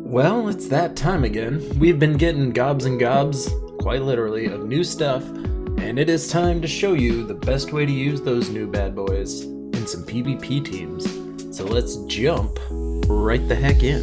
Well, it's that time again. We've been getting gobs and gobs, quite literally, of new stuff, and it is time to show you the best way to use those new bad boys in some PvP teams. So let's jump right the heck in.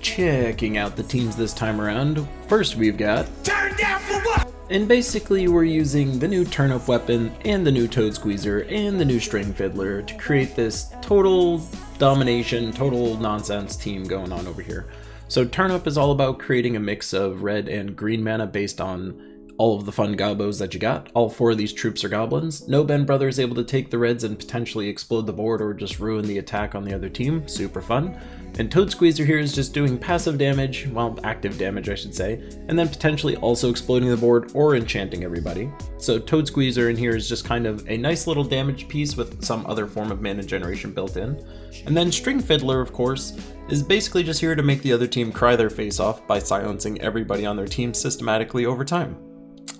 Checking out the teams this time around, first we've got Turn Down for What? And basically we're using the new Turnip weapon and the new Toad Squeezer and the new String Fiddler to create this total domination, total nonsense team going on over here. So Turnip is all about creating a mix of red and green mana based on all of the fun gobos that you got. All four of these troops are goblins. No Ben brother is able to take the reds and potentially explode the board or just ruin the attack on the other team. Super fun. And Toad Squeezer here is just doing passive damage, well, active damage I should say, and then potentially also exploding the board or enchanting everybody. So Toad Squeezer in here is just kind of a nice little damage piece with some other form of mana generation built in. And then String Fiddler, of course, is basically just here to make the other team cry their face off by silencing everybody on their team systematically over time.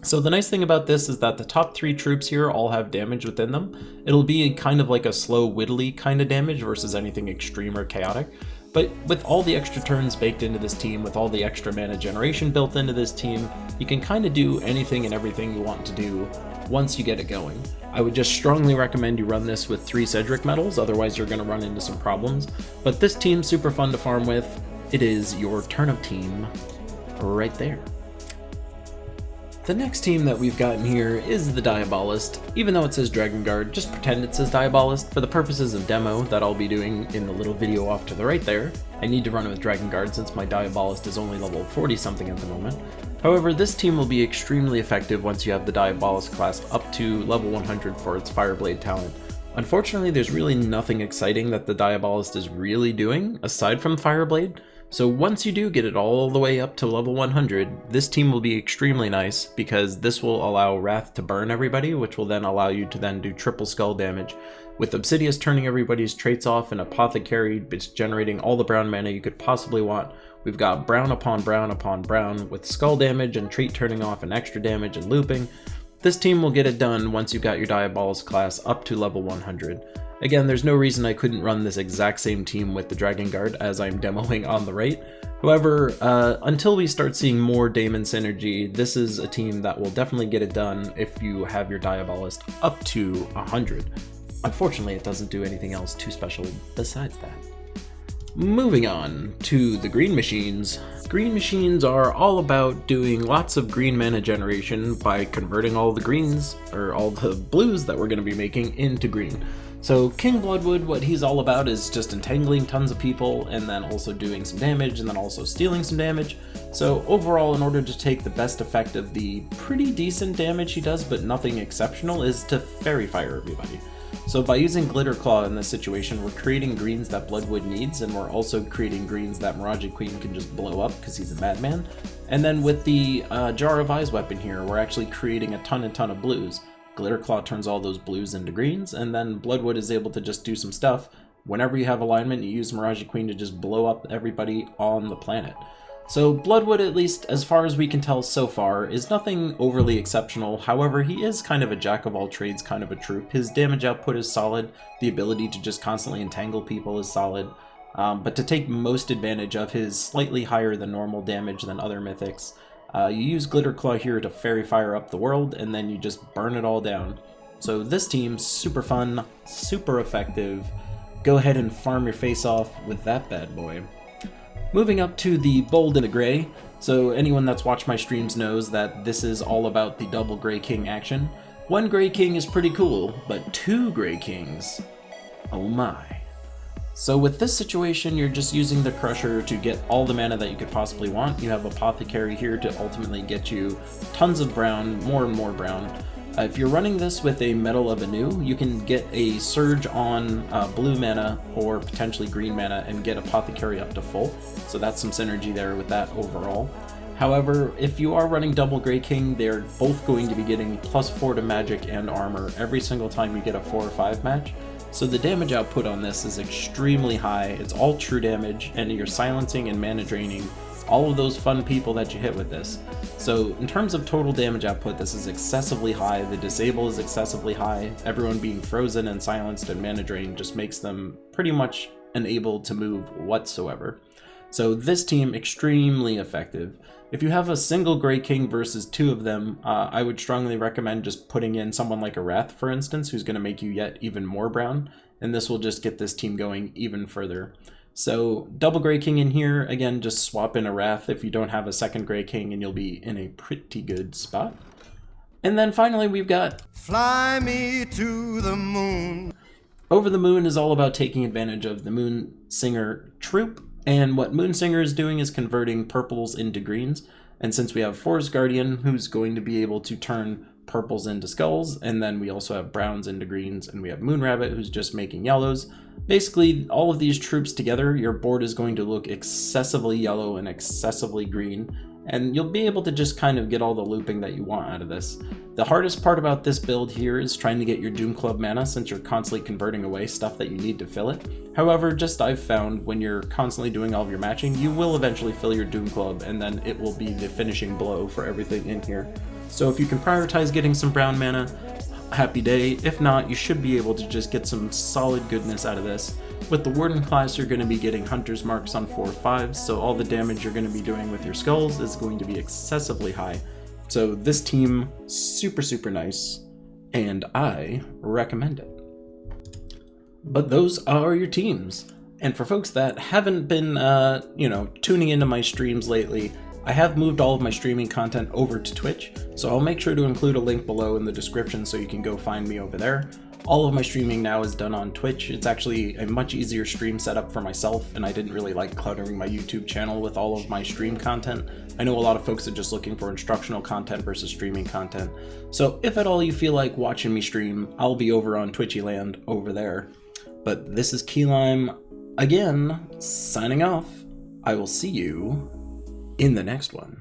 So the nice thing about this is that the top three troops here all have damage within them. It'll be kind of like a slow whittly kind of damage versus anything extreme or chaotic. But with all the extra turns baked into this team, with all the extra mana generation built into this team, you can kind of do anything and everything you want to do once you get it going. I would just strongly recommend you run this with 3 Cedric medals, otherwise you're going to run into some problems. But this team's super fun to farm with. It is your Turnip team right there. The next team that we've gotten here is the Diabolist. Even though it says Dragon Guard, just pretend it says Diabolist for the purposes of demo that I'll be doing in the little video off to the right there. I need to run it with Dragon Guard since my Diabolist is only level 40 something at the moment. However, this team will be extremely effective once you have the Diabolist class up to level 100 for its Fireblade talent. Unfortunately, there's really nothing exciting that the Diabolist is really doing aside from Fireblade. So once you do get it all the way up to level 100, this team will be extremely nice because this will allow Wrath to burn everybody, which will then allow you to then do triple skull damage. With Obsidius turning everybody's traits off and Apothecary generating all the brown mana you could possibly want, we've got brown upon brown upon brown with skull damage and trait turning off and extra damage and looping. This team will get it done once you've got your Diabolist class up to level 100. Again, there's no reason I couldn't run this exact same team with the Dragon Guard as I'm demoing on the right. However, until we start seeing more Daemon synergy, this is a team that will definitely get it done if you have your Diabolist up to 100. Unfortunately, it doesn't do anything else too special besides that. Moving on to the green machines. Green machines are all about doing lots of green mana generation by converting all the greens, or all the blues that we're going to be making, into green. So King Bloodwood, what he's all about is just entangling tons of people and then also doing some damage and then also stealing some damage. So overall, in order to take the best effect of the pretty decent damage he does but nothing exceptional, is to Fairy Fire everybody. So by using Glitter Claw in this situation, we're creating greens that Bloodwood needs, and we're also creating greens that Mirage Queen can just blow up because he's a madman. And then with the Jar of Eyes weapon here, we're actually creating a ton of blues. Glitter Claw turns all those blues into greens, and then Bloodwood is able to just do some stuff. Whenever you have alignment, you use Mirage Queen to just blow up everybody on the planet. So Bloodwood, at least as far as we can tell so far, is nothing overly exceptional. However, he is kind of a jack of all trades kind of a troop. His damage output is solid, the ability to just constantly entangle people is solid, but to take most advantage of his slightly higher than normal damage than other mythics, you use Glitter Claw here to Fairy Fire up the world, and then you just burn it all down. So this team's super fun, super effective. Go ahead and farm your face off with that bad boy. Moving up to the Bold and the Gray. So anyone that's watched my streams knows that this is all about the double Gray King action. 1 Gray King is pretty cool, but 2 Gray Kings, oh my. So with this situation, you're just using the Crusher to get all the mana that you could possibly want. You have Apothecary here to ultimately get you tons of brown, more and more brown. If you're running this with a Medal of Anu, you can get a surge on blue mana or potentially green mana and get Apothecary up to full. So that's some synergy there with that overall. However, if you are running double Grey King, they're both going to be getting +4 to magic and armor every single time you get a 4 or 5 match. So the damage output on this is extremely high. It's all true damage, and you're silencing and mana draining all of those fun people that you hit with this. So in terms of total damage output, this is excessively high. The disable is excessively high. Everyone being frozen and silenced and mana drain just makes them pretty much unable to move whatsoever. So this team, extremely effective. If you have a single Grey King versus 2 of them, I would strongly recommend just putting in someone like a Wrath, for instance, who's going to make you yet even more brown, and this will just get this team going even further. So double Grey King in here, again, just swap in a Wrath if you don't have a second Grey King and you'll be in a pretty good spot. And then finally we've got Fly Me to the Moon. Over the Moon is all about taking advantage of the Moon Singer troop, and what Moon Singer is doing is converting purples into greens, and since we have Forest Guardian who's going to be able to turn purples into skulls, and then we also have browns into greens, and we have Moon Rabbit who's just making yellows. Basically, all of these troops together, your board is going to look excessively yellow and excessively green, and you'll be able to just kind of get all the looping that you want out of this. The hardest part about this build here is trying to get your Doom Club mana, since you're constantly converting away stuff that you need to fill it. However, just I've found when you're constantly doing all of your matching, you will eventually fill your Doom Club, and then it will be the finishing blow for everything in here. So if you can prioritize getting some brown mana, happy day. If not, you should be able to just get some solid goodness out of this. With the Warden class, you're going to be getting Hunter's Marks on 4/5, so all the damage you're going to be doing with your skulls is going to be excessively high. So this team, super nice, and I recommend it. But those are your teams. And for folks that haven't been, tuning into my streams lately, I have moved all of my streaming content over to Twitch, so I'll make sure to include a link below in the description so you can go find me over there. All of my streaming now is done on Twitch. It's actually a much easier stream setup for myself, and I didn't really like cluttering my YouTube channel with all of my stream content. I know a lot of folks are just looking for instructional content versus streaming content. So if at all you feel like watching me stream, I'll be over on Twitchy land over there. But this is Keylime, again, signing off. I will see you in the next one.